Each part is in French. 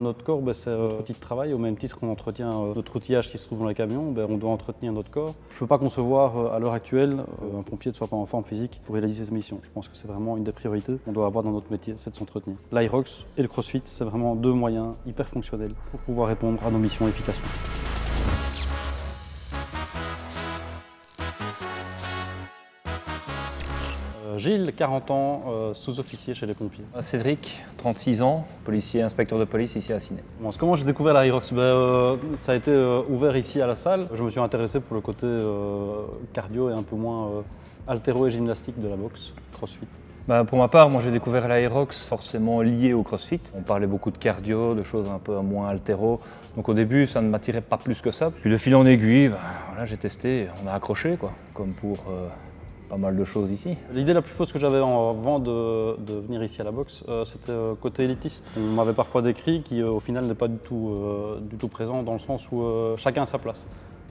Notre corps, c'est un outil de travail. Au même titre qu'on entretient notre outillage qui se trouve dans les camions, on doit entretenir notre corps. Je ne peux pas concevoir à l'heure actuelle un pompier ne soit pas en forme physique pour réaliser ses missions. Je pense que c'est vraiment une des priorités qu'on doit avoir dans notre métier, c'est de s'entretenir. L'Aerox et le CrossFit, c'est vraiment deux moyens hyper fonctionnels pour pouvoir répondre à nos missions efficacement. Gilles, 40 ans, sous-officier chez les pompiers. Cédric, 36 ans, policier, inspecteur de police ici à Ciney. Bon, comment j'ai découvert l'Aerox? Ça a été ouvert ici à la salle. Je me suis intéressé pour le côté cardio et un peu moins haltéro et gymnastique de la boxe, CrossFit. Pour ma part, moi j'ai découvert l'Aerox forcément lié au CrossFit. On parlait beaucoup de cardio, de choses un peu moins haltéro. Donc au début, ça ne m'attirait pas plus que ça. Puis de fil en aiguille, voilà, j'ai testé, on a accroché, quoi, comme pour pas mal de choses ici. L'idée la plus fausse que j'avais avant de venir ici à la boxe, c'était côté élitiste. On m'avait parfois décrit qui au final n'est pas du tout présent dans le sens où chacun a sa place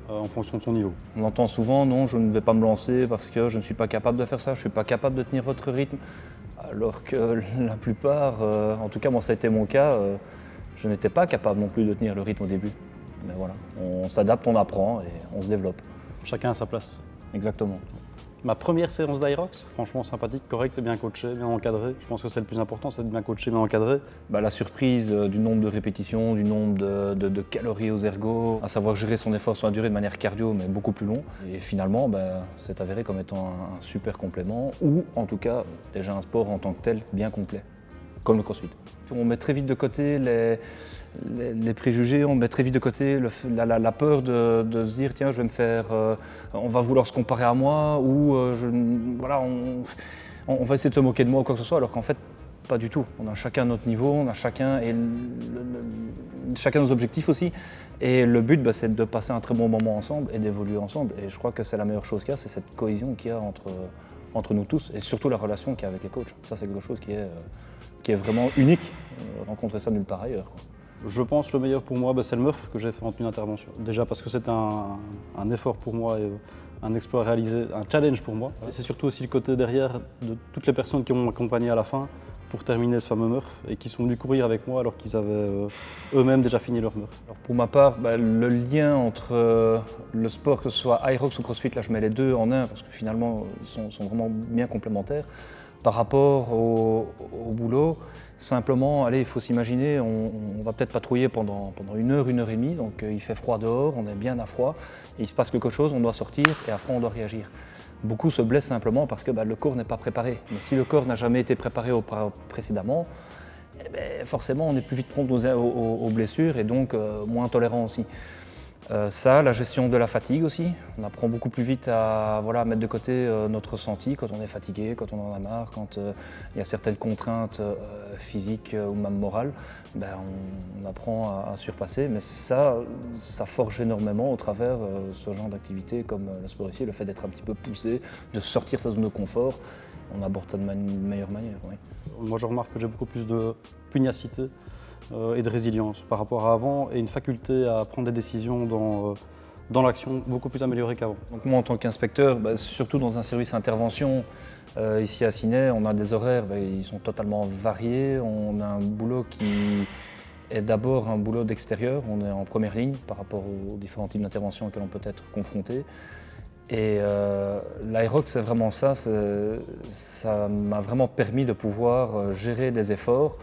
en fonction de son niveau. On entend souvent, non, je ne vais pas me lancer parce que je ne suis pas capable de faire ça, je ne suis pas capable de tenir votre rythme. Alors que la plupart, en tout cas moi ça a été mon cas, je n'étais pas capable non plus de tenir le rythme au début. Mais voilà, on s'adapte, on apprend et on se développe. Chacun a sa place. Exactement. Ma première séance d'Aerox, franchement sympathique, correcte, bien coachée, bien encadrée. Je pense que c'est le plus important, c'est de bien coacher, bien encadré. La surprise du nombre de répétitions, du nombre de calories aux ergots, à savoir gérer son effort sur la durée de manière cardio, mais beaucoup plus long. Et finalement, c'est avéré comme étant un super complément, ou en tout cas déjà un sport en tant que tel bien complet, comme le CrossFit. On met très vite de côté les préjugés, on met très vite de côté la peur de se dire tiens je vais me faire, on va vouloir se comparer à moi ou voilà, on va essayer de se moquer de moi ou quoi que ce soit, alors qu'en fait pas du tout. On a chacun notre niveau, on a chacun nos objectifs aussi, et le but c'est de passer un très bon moment ensemble et d'évoluer ensemble, et je crois que c'est la meilleure chose qu'il y a, c'est cette cohésion qu'il y a entre nous tous, et surtout la relation qu'il y a avec les coachs. Ça c'est quelque chose qui est vraiment unique, rencontrer ça nulle part ailleurs, quoi. Je pense que le meilleur pour moi, c'est le Murph que j'ai fait en tenue d'intervention. Déjà parce que c'est un effort pour moi et un exploit réalisé, un challenge pour moi. Et c'est surtout aussi le côté derrière de toutes les personnes qui m'ont accompagné à la fin pour terminer ce fameux Murph et qui sont venus courir avec moi alors qu'ils avaient eux-mêmes déjà fini leur Murph. Alors pour ma part, le lien entre le sport, que ce soit Aerox ou CrossFit, là je mets les deux en un parce que finalement ils sont vraiment bien complémentaires. Par rapport au boulot, simplement, allez, il faut s'imaginer, on va peut-être patrouiller pendant 1 heure et demie, donc il fait froid dehors, on est bien à froid, et il se passe quelque chose, on doit sortir, et à froid on doit réagir. Beaucoup se blessent simplement parce que le corps n'est pas préparé. Mais si le corps n'a jamais été préparé précédemment, forcément on est plus vite prompt aux blessures et donc moins tolérant aussi. La gestion de la fatigue aussi. On apprend beaucoup plus vite à mettre de côté notre ressenti quand on est fatigué, quand on en a marre, quand il y a certaines contraintes physiques ou même morales. On apprend à surpasser, mais ça forge énormément au travers ce genre d'activité comme le sport ici, le fait d'être un petit peu poussé, de sortir sa zone de confort. On aborde ça de meilleure manière. Oui. Moi je remarque que j'ai beaucoup plus de pugnacité et de résilience par rapport à avant, et une faculté à prendre des décisions dans l'action beaucoup plus améliorée qu'avant. Donc moi en tant qu'inspecteur, surtout dans un service intervention, ici à Ciney, on a des horaires, ils sont totalement variés. On a un boulot qui est d'abord un boulot d'extérieur, on est en première ligne par rapport aux différents types d'interventions auxquels on peut être confronté. Et l'Aerox, c'est vraiment ça, ça m'a vraiment permis de pouvoir gérer des efforts.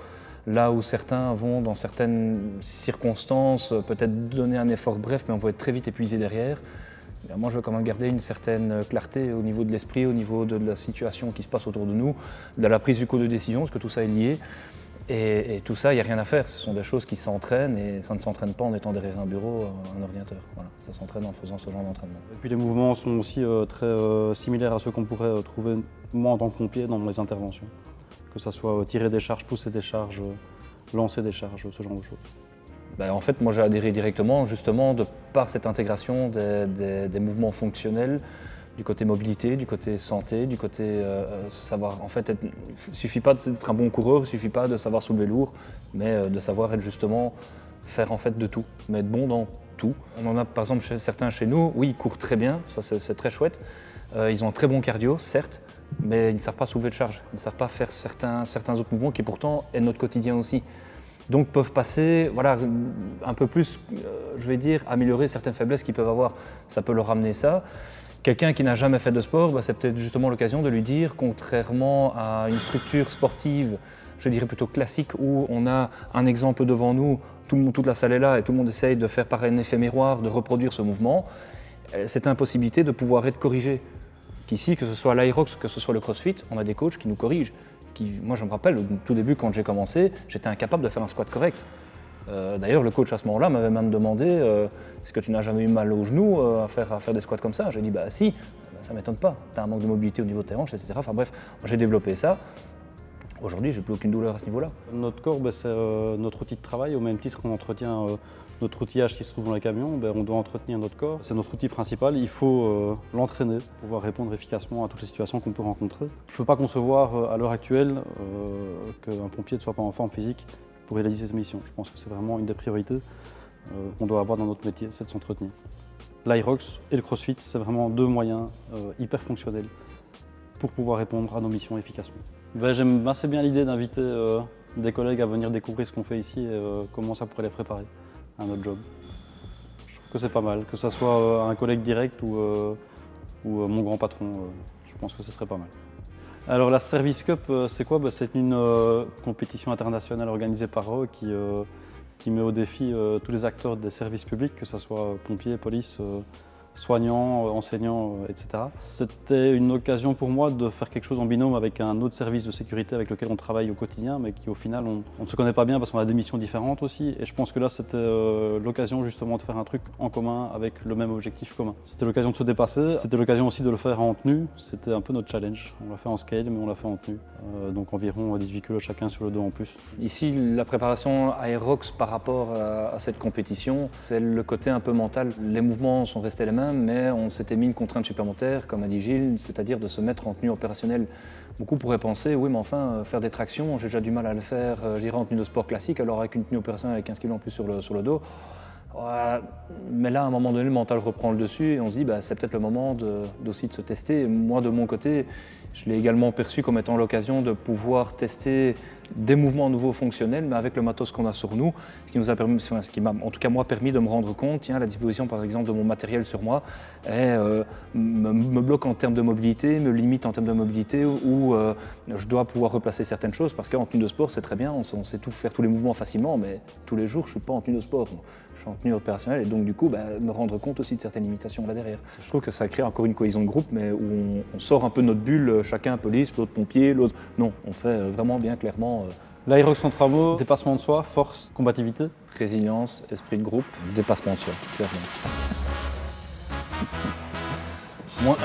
Là où certains vont, dans certaines circonstances, peut-être donner un effort bref, mais on va être très vite épuisé derrière. Moi, je veux quand même garder une certaine clarté au niveau de l'esprit, au niveau de la situation qui se passe autour de nous, de la prise du coup de décision, parce que tout ça est lié. Et tout ça, il n'y a rien à faire. Ce sont des choses qui s'entraînent, et ça ne s'entraîne pas en étant derrière un bureau, un ordinateur. Voilà, ça s'entraîne en faisant ce genre d'entraînement. Et puis les mouvements sont aussi très similaires à ceux qu'on pourrait trouver, moi en tant que pompier, dans les interventions. Que ce soit tirer des charges, pousser des charges, lancer des charges, ce genre de choses. En fait, moi j'ai adhéré directement, justement, de par cette intégration des mouvements fonctionnels, du côté mobilité, du côté santé, du côté savoir. En fait, il ne suffit pas d'être un bon coureur, il ne suffit pas de savoir soulever lourd, mais de savoir être justement, faire en fait de tout, mais être bon dans tout. On en a par exemple certains chez nous, oui, ils courent très bien, ça c'est très chouette. Ils ont un très bon cardio, certes, mais ils ne savent pas soulever de charge, ils ne savent pas faire certains autres mouvements qui pourtant est notre quotidien aussi. Donc peuvent passer, voilà, un peu plus, je vais dire, améliorer certaines faiblesses qu'ils peuvent avoir. Ça peut leur ramener ça. Quelqu'un qui n'a jamais fait de sport, c'est peut-être justement l'occasion de lui dire, contrairement à une structure sportive, je dirais plutôt classique, où on a un exemple devant nous, toute la salle est là et tout le monde essaye de faire par un effet miroir, de reproduire ce mouvement, cette impossibilité de pouvoir être corrigé. Qu'ici, que ce soit l'Aerox, que ce soit le CrossFit, on a des coachs qui nous corrigent. Moi, je me rappelle, au tout début, quand j'ai commencé, j'étais incapable de faire un squat correct. D'ailleurs, le coach à ce moment-là m'avait même demandé est-ce que tu n'as jamais eu mal au genou à faire des squats comme ça? J'ai dit bah si, ça ne m'étonne pas, tu as un manque de mobilité au niveau de tes hanches, etc. Enfin bref, j'ai développé ça. Aujourd'hui, j'ai plus aucune douleur à ce niveau-là. Notre corps, c'est notre outil de travail, au même titre qu'on entretient notre outillage qui se trouve dans les camions, on doit entretenir notre corps. C'est notre outil principal, il faut l'entraîner pour pouvoir répondre efficacement à toutes les situations qu'on peut rencontrer. Je ne peux pas concevoir à l'heure actuelle qu'un pompier ne soit pas en forme physique pour réaliser ses missions. Je pense que c'est vraiment une des priorités qu'on doit avoir dans notre métier, c'est de s'entretenir. L'Aerox et le CrossFit, c'est vraiment deux moyens hyper fonctionnels pour pouvoir répondre à nos missions efficacement. J'aime assez bien l'idée d'inviter des collègues à venir découvrir ce qu'on fait ici et comment ça pourrait les préparer à notre job. Je trouve que c'est pas mal, que ce soit un collègue direct ou mon grand patron, je pense que ce serait pas mal. Alors la Service Cup, c'est quoi? C'est une compétition internationale organisée par eux qui met au défi tous les acteurs des services publics, que ce soit pompiers, police, soignants, enseignants, etc. C'était une occasion pour moi de faire quelque chose en binôme avec un autre service de sécurité avec lequel on travaille au quotidien, mais qui au final on ne se connaît pas bien parce qu'on a des missions différentes aussi. Et je pense que là c'était l'occasion justement de faire un truc en commun avec le même objectif commun. C'était l'occasion de se dépasser, c'était l'occasion aussi de le faire en tenue. C'était un peu notre challenge. On l'a fait en scale, mais on l'a fait en tenue. Donc environ 18 kg chacun sur le dos en plus. Ici, la préparation Aerox par rapport à cette compétition, c'est le côté un peu mental. Les mouvements sont restés les mêmes, mais on s'était mis une contrainte supplémentaire, comme a dit Gilles, c'est-à-dire de se mettre en tenue opérationnelle. Beaucoup pourraient penser, oui mais enfin, faire des tractions, j'ai déjà du mal à le faire, j'irai en tenue de sport classique, alors avec une tenue opérationnelle avec 15 kg en plus sur le dos. Mais là, à un moment donné, le mental reprend le dessus et on se dit c'est peut-être le moment aussi de se tester. Moi, de mon côté, je l'ai également perçu comme étant l'occasion de pouvoir tester des mouvements nouveaux fonctionnels, mais avec le matos qu'on a sur nous, ce qui nous a permis, ce qui m'a en tout cas moi permis de me rendre compte, tiens, la disposition par exemple de mon matériel sur moi me bloque en termes de mobilité, me limite en termes de mobilité, où je dois pouvoir replacer certaines choses, parce qu'en tenue de sport c'est très bien, on sait faire tous les mouvements facilement, mais tous les jours je ne suis pas en tenue de sport, je suis en tenue opérationnelle et donc du coup me rendre compte aussi de certaines limitations là derrière. Je trouve que ça crée encore une cohésion de groupe, mais où on sort un peu de notre bulle, chacun police, l'autre pompier, l'autre... Non, on fait vraiment bien clairement. L'Aerox en travaux, dépassement de soi, force, combativité. Résilience, esprit de groupe, dépassement de soi, clairement. -1.